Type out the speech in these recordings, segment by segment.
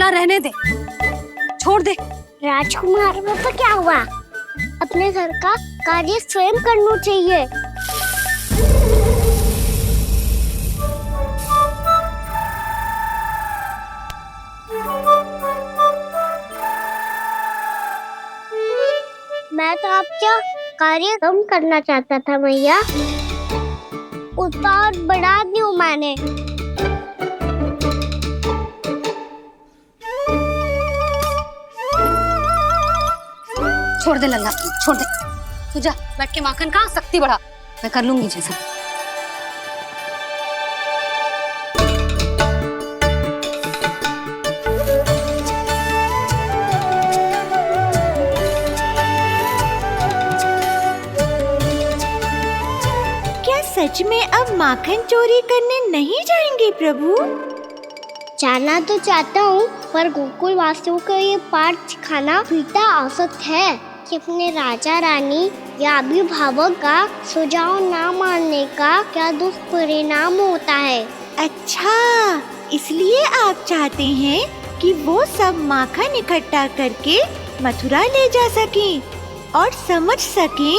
नल्ला रहने दे, छोड़ दे। राजकुमार में तो क्या हुआ, अपने घर का कार्य स्वयं करना चाहिए। मैं तो आपका कार्य कम करना चाहता था भैया, उत्पाद बढ़ा दूं मैंने। छोड़ दे लल्ला, छोड़ दे। तू जा बैठ के माखन खा, शक्ति बढ़ा, मैं कर लूंगी जैसा। क्या सच में अब माखन चोरी करने नहीं जाएंगे प्रभु? जाना तो चाहता हूँ, पर गोकुल वासियों को ये पाठ सिखाना पिता आवश्यक है कि अपने राजा रानी या अभिभावक का सुझाव ना मानने का क्या दुष्परिणाम होता है। अच्छा, इसलिए आप चाहते हैं कि वो सब माखन इकट्ठा करके मथुरा ले जा सकें और समझ सकें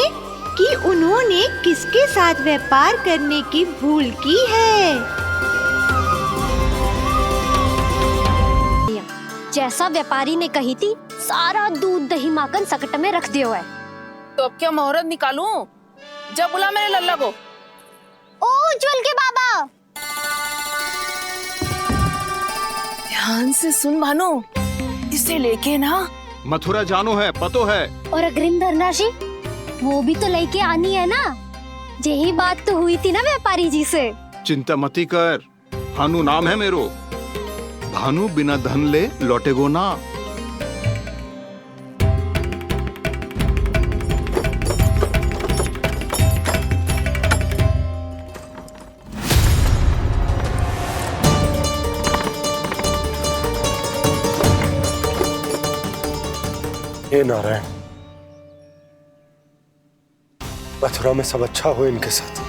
कि उन्होंने किसके साथ व्यापार करने की भूल की है। जैसा व्यापारी ने कही थी, सारा दूध दही माखन सकट में रख दिया है। तो अब क्या मुहूर्त निकालूं? जब बुला मेरे लल्ला को। ओ उज्जवल के बाबा, ध्यान से सुन भानु, इसे लेके ना मथुरा जानो है, पतो है। और अग्रिम धनराशि वो भी तो लेके आनी है ना। यही बात तो हुई थी ना व्यापारी जी से। चिंता मती कर, भानु नाम है मेरो। भानु बिना धन ले लौटेगो ना। हे नारायण, मथुरा में सब अच्छा हो इनके साथ।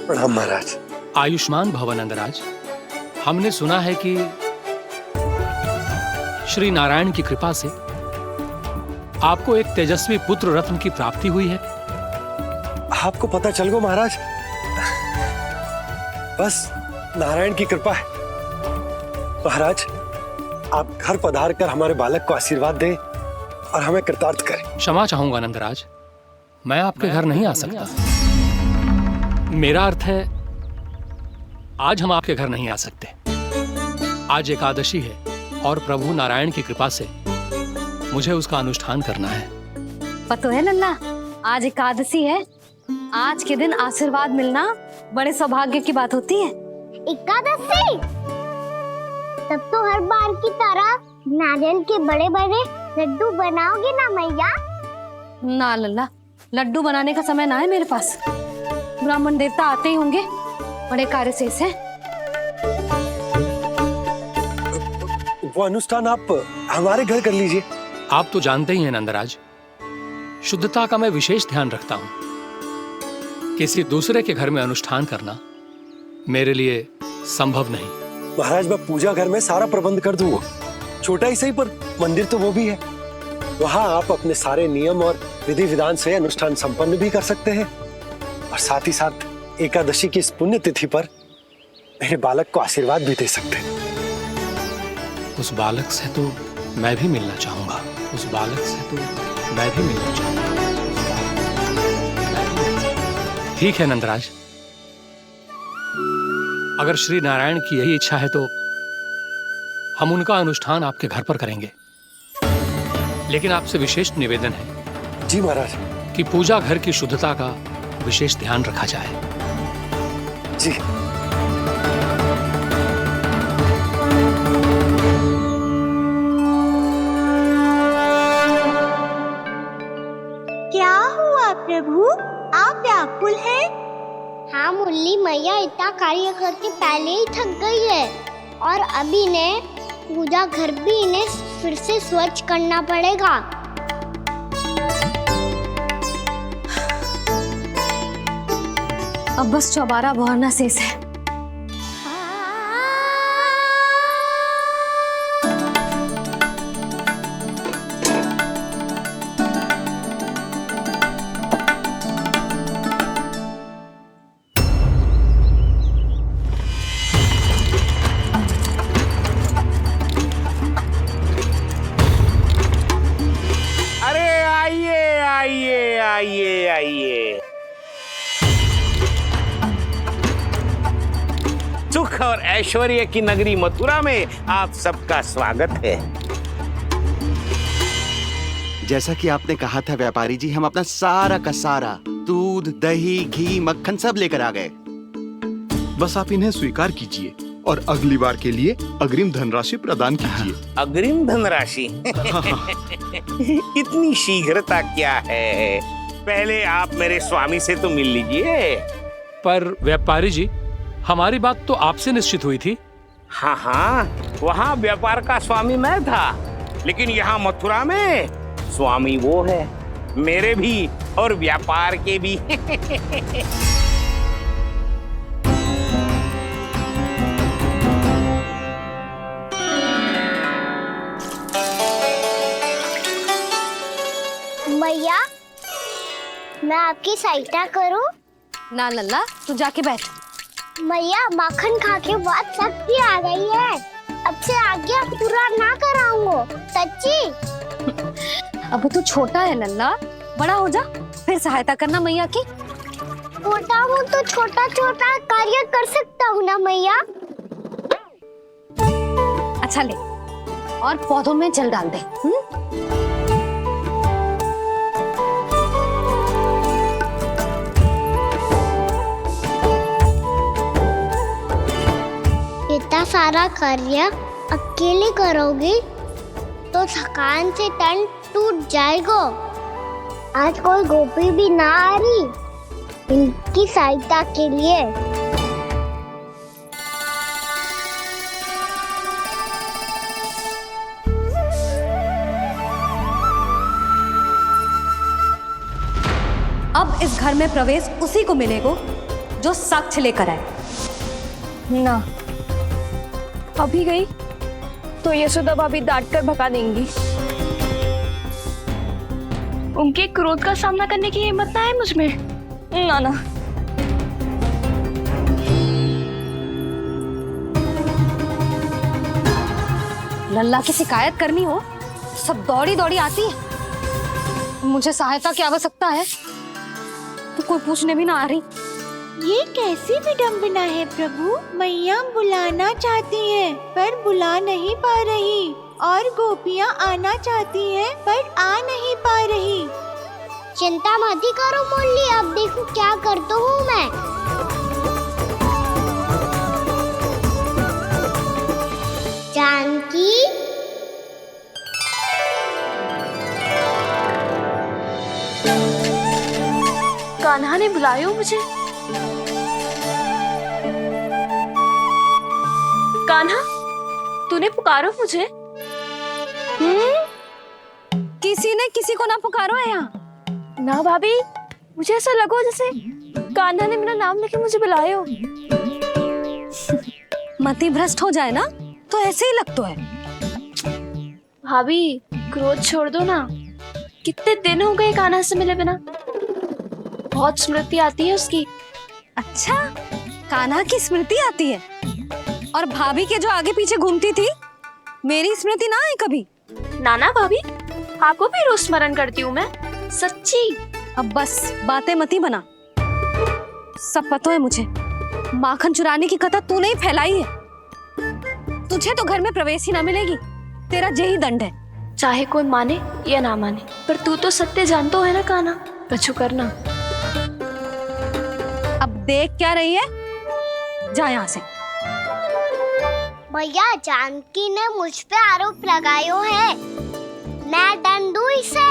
प्रणाम महाराज। आयुष्मान भव नंदराज। हमने सुना है कि श्री नारायण की कृपा से आपको एक तेजस्वी पुत्र रत्न की प्राप्ति हुई है। आपको पता चल गो महाराज, बस नारायण की कृपा है। महाराज, आप घर पधार कर हमारे बालक को आशीर्वाद दें और हमें कृतार्थ करें। क्षमा चाहूंगा नंदराज, मैं आपके घर नहीं आ सकता। मेरा अर्थ है, आज हम आपके घर नहीं आ सकते। आज एकादशी है और प्रभु नारायण की कृपा से मुझे उसका अनुष्ठान करना है। पता है लल्ला, आज एकादशी है। आज के दिन आशीर्वाद मिलना बड़े सौभाग्य की बात होती है। एकादशी, तब तो हर बार की तरह नारियल के बड़े बड़े लड्डू बनाओगे ना मैया? ना लल्ला, लड्डू बनाने का समय ना है मेरे पास। ब्राह्मण देवता आते ही होंगे, बड़े कार्य शेष है। वो अनुष्ठान आप हमारे घर कर लीजिए। आप तो जानते ही हैं नंदराज, शुद्धता का मैं विशेष ध्यान रखता हूं। किसी दूसरे के घर में अनुष्ठान करना मेरे लिए संभव नहीं। महाराज, मैं पूजा घर में सारा प्रबंध कर दूंगा। छोटा ही सही, पर मंदिर तो वो भी है। वहां आप अपने सारे नियम और विधि विधान से अनुष्ठान संपन्न भी कर सकते हैं और साथ ही साथ एकादशी की इस पुण्य तिथि पर मेरे बालक को आशीर्वाद भी दे सकते हैं। उस बालक से तो मैं भी मिलना चाहूंगा। उस बालक से तो मैं भी मिलना चाहूंगा। ठीक है नंदराज, अगर श्री नारायण की यही इच्छा है तो हम उनका अनुष्ठान आपके घर पर करेंगे। लेकिन आपसे विशेष निवेदन है। जी महाराज। कि पूजा घर की शुद्धता का विशेष ध्यान रखा जाए। जी। क्या हुआ प्रभु, आप व्याकुल हैं? हाँ मुरली मैया, इतना कार्य करके पहले ही थक गई है और अभी ने पूजा घर भी इन्हें फिर से स्वच्छ करना पड़ेगा। अब बस चौबारा बहाना शेष है। आइए। सुख और ऐश्वर्य की नगरी मथुरा में आप सबका स्वागत है। जैसा कि आपने कहा था व्यापारी जी, हम अपना सारा का सारा दूध, दही, घी, मक्खन सब लेकर आ गए। बस आप इन्हें स्वीकार कीजिए और अगली बार के लिए अग्रिम धनराशि प्रदान कीजिए। अग्रिम धनराशि? इतनी शीघ्रता क्या है? पहले आप मेरे स्वामी से तो मिल लीजिए। पर व्यापारी जी, हमारी बात तो आपसे निश्चित हुई थी। हाँ, वहाँ व्यापार का स्वामी मैं था, लेकिन यहाँ मथुरा में स्वामी वो है, मेरे भी और व्यापार के भी। भैया, मैं आपकी सहायता करूं? ना लल्ला, तू जाके बैठ। भैया, माखन खा के बहुत शक्ति आ गई है। अब से आगे पूरा ना कराऊंगा, सच्ची। अब तू छोटा है लल्ला, बड़ा हो जा फिर सहायता करना मैया की। छोटा हूँ तो छोटा छोटा कार्य कर सकता हूँ ना मैया। अच्छा ले, और पौधों में जल डाल दे। इतना सारा कार्य अकेले करोगी तो थकान से तन टूट जाएगा। आज कोई गोपी भी ना आ रही इनकी सहायता के लिए। अब इस घर में प्रवेश उसी को मिलेगा जो साक्ष्य लेकर आए। ना, अभी गई तो यशोदा भाभी डांट कर भगा देंगी। उनके क्रोध का सामना करने की हिम्मत ना है मुझ में। ना। लल्ला की शिकायत करनी हो सब दौड़ी दौड़ी आती है। मुझे सहायता की आवश्यकता है तो कोई पूछने भी ना आ रही। ये कैसी विडंबना है प्रभु। मैया बुलाना चाहती हैं पर बुला नहीं पा रही, और गोपियाँ आना चाहती हैं पर आ नहीं पा रही। चिंता मत ही करो मुरली, अब देखो क्या करता हूँ मैं। जानकी, कान्हा ने बुलाया मुझे। कान्हा, तूने पुकारो मुझे? किसी ने किसी को ना पुकारो है यहाँ। ना भाभी, मुझे ऐसा लगो जैसे कान्हा ने मेरा नाम लेके मुझे बुलाया हो। मति भ्रष्ट हो जाए ना तो ऐसे ही लगता है। भाभी, क्रोध छोड़ दो ना। कितने दिन हो गए कान्हा से मिले बिना। बहुत स्मृति आती है उसकी। अच्छा, कान्हा की स्मृति आती है? और भाभी के जो आगे पीछे घूमती थी, मेरी स्मृति ना आई कभी? नाना भाभी, आपको भी रोज स्मरण करती हूँ मैं, सच्ची। अब बस बातें मत ही बना। सब पता है मुझे, माखन चुराने की कथा तूने ही फैलाई है। तुझे तो घर में प्रवेश ही ना मिलेगी, तेरा यही दंड है। चाहे कोई माने या ना माने, पर तू तो सत्य जानतो है ना कान्हा। कछु करना। अब देख क्या रही है, जा यहाँ से। भैया, जानकी ने मुझ पे आरोप लगायो है, मैं दंड दूं इसे।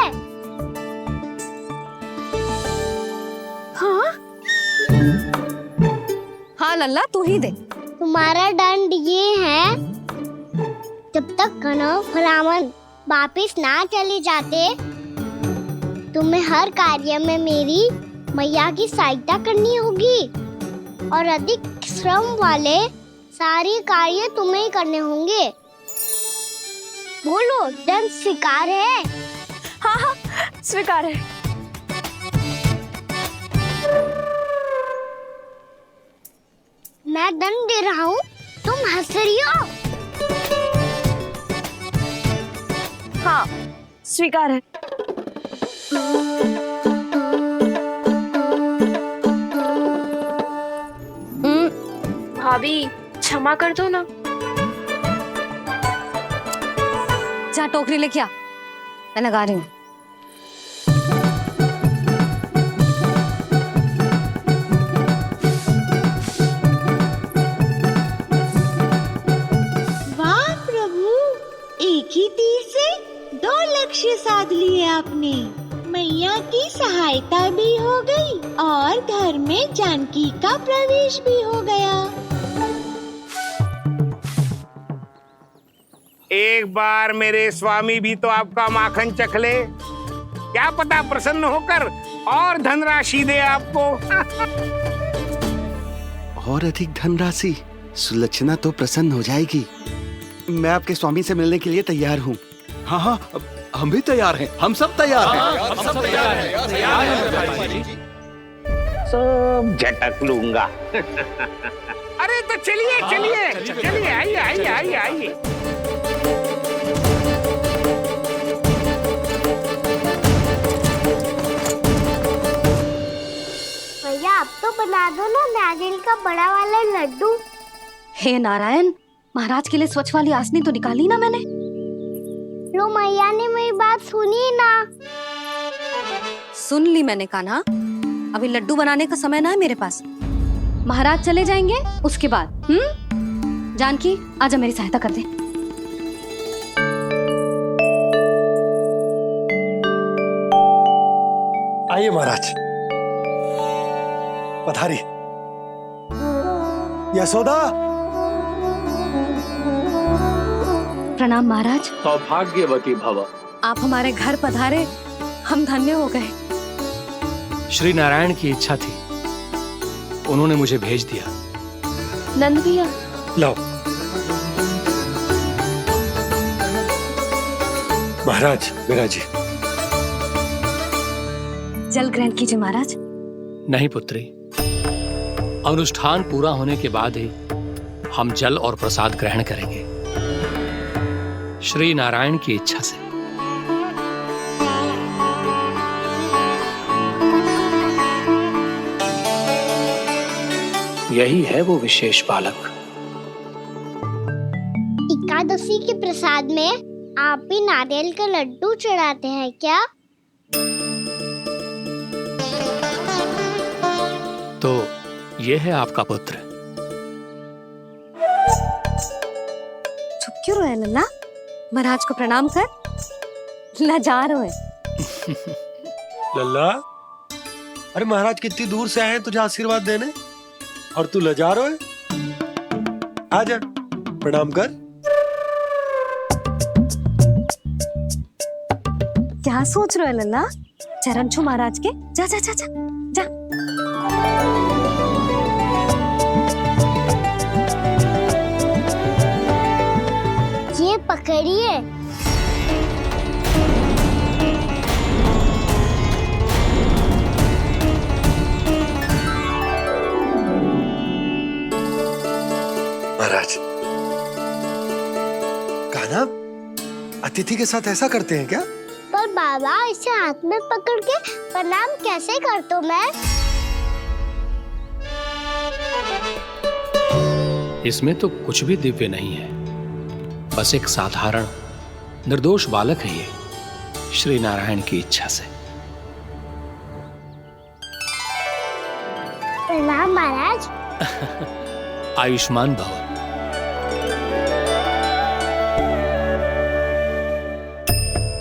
हाँ लल्ला, तू ही दे। तुम्हारा दंड ये है, जब तक कनव ब्राह्मण वापिस ना चले जाते, तुम्हें हर कार्य में मेरी मैया की सहायता करनी होगी। और अधिक श्रम वाले सारे कार्य तुम्हें ही करने होंगे। बोलो, दंड स्वीकार है? हाँ हाँ, स्वीकार है। मैं दंड दे रहा हूँ, तुम हंस रही हो? हाँ, स्वीकार है। भाभी, क्षमा कर दो ना। जा टोकरी लेके आ, मैं लगा रही हूँ। वाह प्रभु, एक ही तीर से 2 लक्ष्य साध लिए आपने। मैया की सहायता भी हो गई और घर में जानकी का प्रवेश भी हो गया। एक बार मेरे स्वामी भी तो आपका माखन चख ले, क्या पता प्रसन्न होकर और धनराशि दे आपको। और अधिक धनराशि? सुलक्षणा तो प्रसन्न हो जाएगी। मैं आपके स्वामी से मिलने के लिए तैयार हूँ। हाँ हाँ, हम भी तैयार हैं, हम सब तैयार हैं। हम सब तैयार हैं। सब झटक लूंगा। अरे तो चलिए चलिए चलिए, आइए आइए आइए आइए। भैया, आप तो बना दो ना नारियल का बड़ा वाला लड्डू। हे नारायण, महाराज के लिए स्वच्छ वाली आसनी तो निकाली ना मैंने। लो, मैया ने मेरी बात सुनी ना। सुन ली मैंने कान्हा, अभी लड्डू बनाने का समय ना है मेरे पास। महाराज चले जाएंगे उसके बाद। जानकी, आजा मेरी सहायता कर दे। आइए महाराज, पधारी। यशोदा। प्रणाम महाराज। सौभाग्यवती भव। आप हमारे घर पधारे, हम धन्य हो गए। श्री नारायण की इच्छा थी, उन्होंने मुझे भेज दिया। नंद भैया, लाओ। महाराज, विराजी। जल ग्रहण कीजिए महाराज। नहीं पुत्री, अनुष्ठान पूरा होने के बाद ही हम जल और प्रसाद ग्रहण करेंगे, श्री नारायण की इच्छा से। यही है वो विशेष बालक। एकादशी के प्रसाद में आप भी नारियल का लड्डू चढ़ाते हैं क्या? तो ये है आपका पुत्र। चुप क्यों रहे लल्ला? महाराज को प्रणाम कर। लजा रहे। लल्ला, अरे महाराज कितनी दूर से आए हैं तुझे आशीर्वाद देने, और तू लजा रहा है? आजा, प्रणाम कर। क्या सोच रहे हो लल्ला? चरण छू महाराज के। जा जा जा जा जा। ये पकड़िए। महाराज, कान्हा, अतिथि के साथ ऐसा करते हैं क्या? पर बाबा, इसे हाथ में पकड़ के प्रणाम कैसे करता हूँ मैं? इसमें तो कुछ भी दिव्य नहीं है, बस एक साधारण निर्दोष बालक है ये, श्री नारायण की इच्छा से। प्रणाम महाराज। आयुष्मान भव।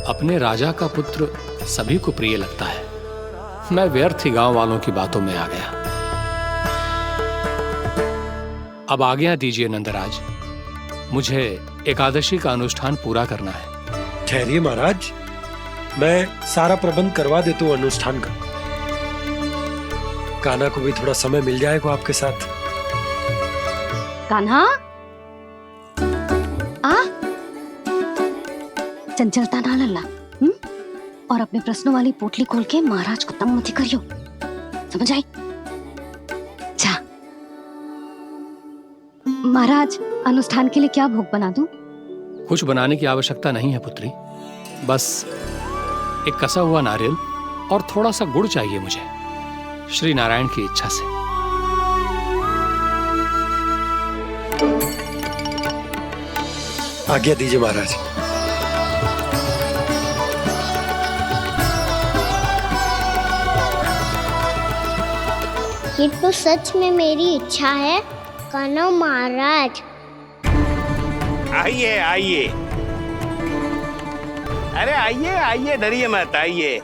अपने राजा का पुत्र सभी को प्रिय लगता है। मैं व्यर्थ ही गांव वालों की बातों में आ गया। अब आज्ञा दीजिए नंदराज, मुझे एकादशी का अनुष्ठान पूरा करना है। ठहरिए महाराज, मैं सारा प्रबंध करवा देता हूँ अनुष्ठान का। कान्हा को भी थोड़ा समय मिल जाएगा आपके साथ। कान्हा, आ चंचलता ना लल्ला, और अपने प्रश्नों वाली पोटली खोल के महाराज को तंग मत करियो, समझ आई? जा महाराज, अनुष्ठान के लिए क्या भोग बना दूं? कुछ बनाने की आवश्यकता नहीं है पुत्री, बस एक कसा हुआ नारियल और थोड़ा सा गुड़ चाहिए मुझे, श्री नारायण की इच्छा से। आज्ञा दीजिए महाराज। ये तो सच में मेरी इच्छा है कान्हा महाराज। आइए आइए, अरे आइए आइए, डरिए मत, आइए।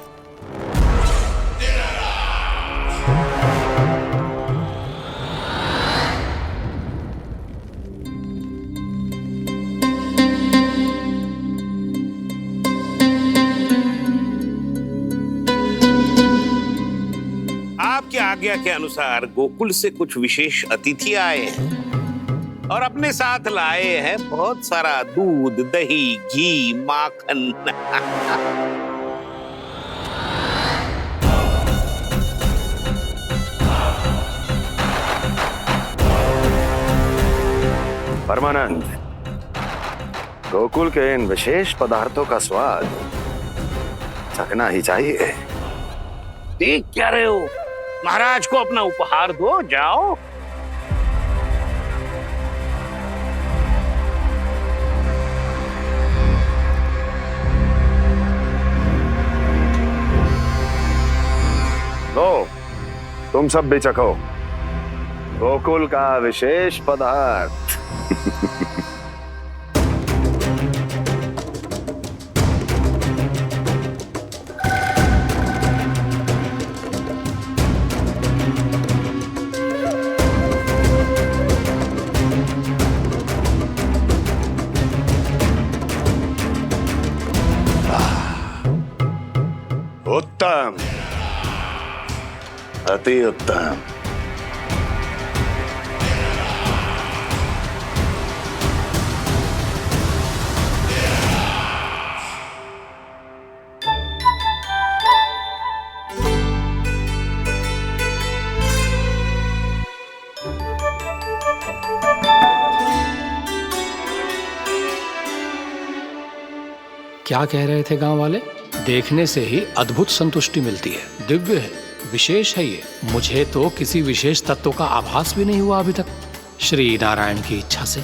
आपकी आज्ञा के अनुसार गोकुल से कुछ विशेष अतिथि आए हैं और अपने साथ लाए हैं बहुत सारा दूध, दही, घी, माखन। परमानंद, गोकुल के इन विशेष पदार्थों का स्वाद चखना ही चाहिए। देख क्या रहे हो, महाराज को अपना उपहार दो, जाओ। लो, तुम सब भी चखो गोकुल का विशेष पदार्थ। उत्तम, अति उत्तम। क्या कह रहे थे गांव वाले? देखने से ही अद्भुत संतुष्टि मिलती है, दिव्य है, विशेष है ये। मुझे तो किसी विशेष तत्व का आभास भी नहीं हुआ अभी तक, श्री नारायण की इच्छा से।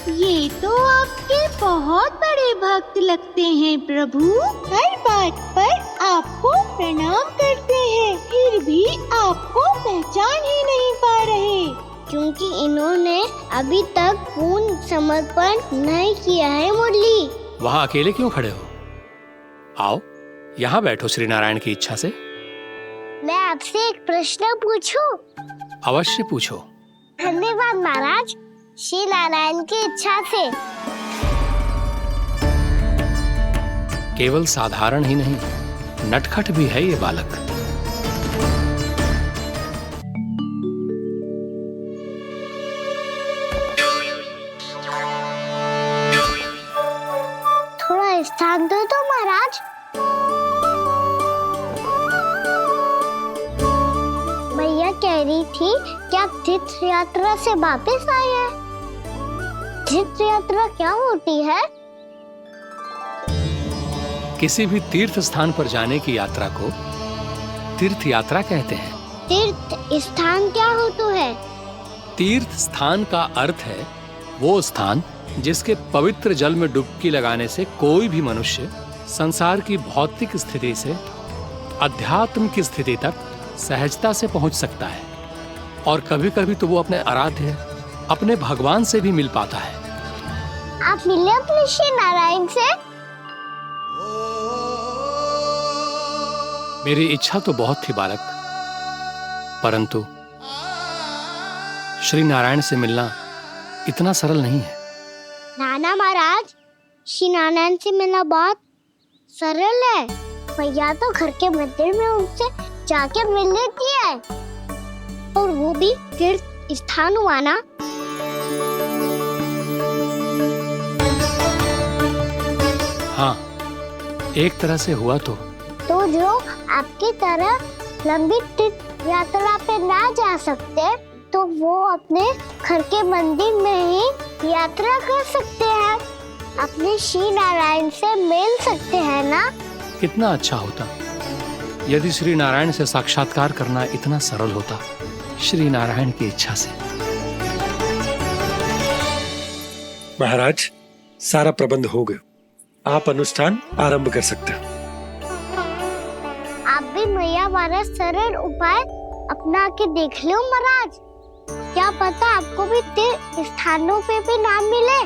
ये तो आपके बहुत बड़े भक्त लगते हैं प्रभु, हर बात पर आपको प्रणाम करते हैं, फिर भी आपको पहचान ही नहीं पा रहे। क्योंकि इन्होंने अभी तक पूर्ण समर्पण नहीं किया है मुरली। वहां अकेले क्यों खड़े हो? आओ यहाँ बैठो श्री नारायण की इच्छा से। मैं आपसे एक प्रश्न पूछूं? अवश्य पूछो। धन्यवाद महाराज, श्री नारायण की इच्छा से। केवल साधारण ही नहीं, नटखट भी है ये बालक। थोड़ा स्थान दो तो महाराज। भैया कह रही थी कि आप तीर्थ यात्रा से वापस आए हैं। तीर्थ यात्रा क्या होती है? किसी भी तीर्थ स्थान पर जाने की यात्रा को तीर्थ यात्रा कहते हैं। तीर्थ स्थान क्या होता है? तीर्थ स्थान का अर्थ है वो स्थान जिसके पवित्र जल में डुबकी लगाने से कोई भी मनुष्य संसार की भौतिक स्थिति से अध्यात्म की स्थिति तक सहजता से पहुंच सकता है, और कभी कभी तो वो अपने आराध्य, अपने भगवान से भी मिल पाता है। आप मिले अपने श्री नारायण से? मेरी इच्छा तो बहुत थी बालक, परंतु श्री नारायण से मिलना इतना सरल नहीं है। नाना महाराज, श्री नारायण से मिलना बहुत सरल है। भैया तो घर के मंदिर में उनसे जाके मिल लेती है, और वो भी तीर्थ स्थान हुआ ना। एक तरह से हुआ तो जो आपकी तरह लंबी तीर्थ यात्रा पे ना जा सकते तो वो अपने घर के मंदिर में ही यात्रा कर सकते हैं, अपने श्री नारायण से मिल सकते हैं ना। कितना अच्छा होता यदि श्री नारायण से साक्षात्कार करना इतना सरल होता, श्री नारायण की इच्छा से। महाराज, सारा प्रबंध हो गया, आप अनुष्ठान आरंभ कर सकते हैं। आप भी मैया वाला सरल उपाय अपना के देख लो महाराज, क्या पता आपको भी तीर्थ स्थानों पे भी नाम मिले,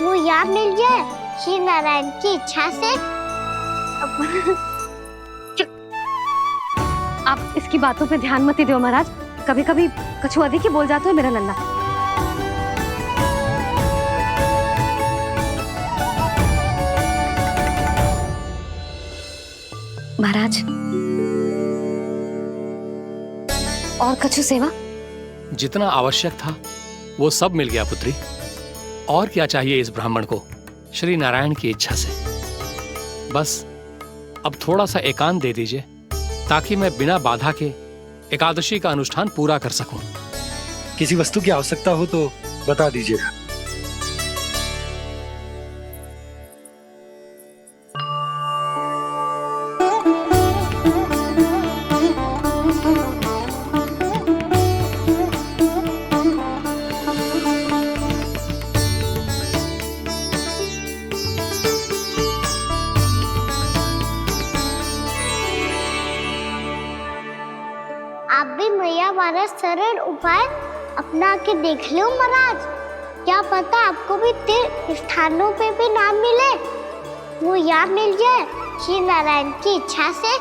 वो याद मिल जाए श्री नारायण की इच्छा से। आप इसकी बातों पे ध्यान मत दो महाराज, कभी कभी कछु अधिक ही बोल जाते हो मेरा लल्ला। महाराज, और कछु सेवा? जितना आवश्यक था वो सब मिल गया पुत्री। और क्या चाहिए इस ब्राह्मण को श्री नारायण की इच्छा से? बस अब थोड़ा सा एकांत दे दीजिए ताकि मैं बिना बाधा के एकादशी का अनुष्ठान पूरा कर सकूं। किसी वस्तु की आवश्यकता हो तो बता दीजिएगा। आप भी मैया वाला सरल उपाय अपना के देख लो महाराज, क्या पता आपको भी तीर्थ स्थानों पे भी नाम मिले, वो याद मिल जाए श्री नारायण की इच्छा से।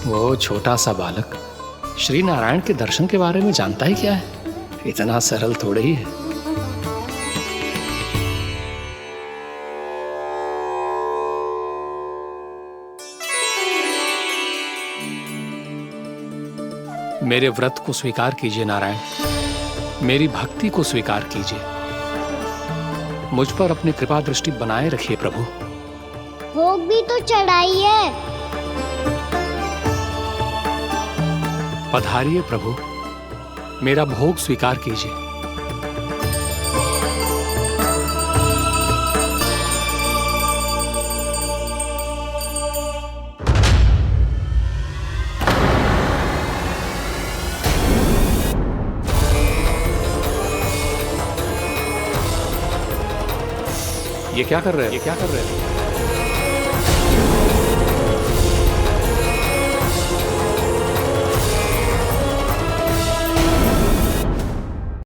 वो छोटा सा बालक श्री नारायण के दर्शन के बारे में जानता ही क्या है, इतना सरल थोड़े ही है। मेरे व्रत को स्वीकार कीजिए नारायण, मेरी भक्ति को स्वीकार कीजिए, मुझ पर अपनी कृपा दृष्टि बनाए रखिए प्रभु। भोग भी तो चढ़ाइए। पधारिए प्रभु, मेरा भोग स्वीकार कीजिए। ये क्या कर रहे हैं?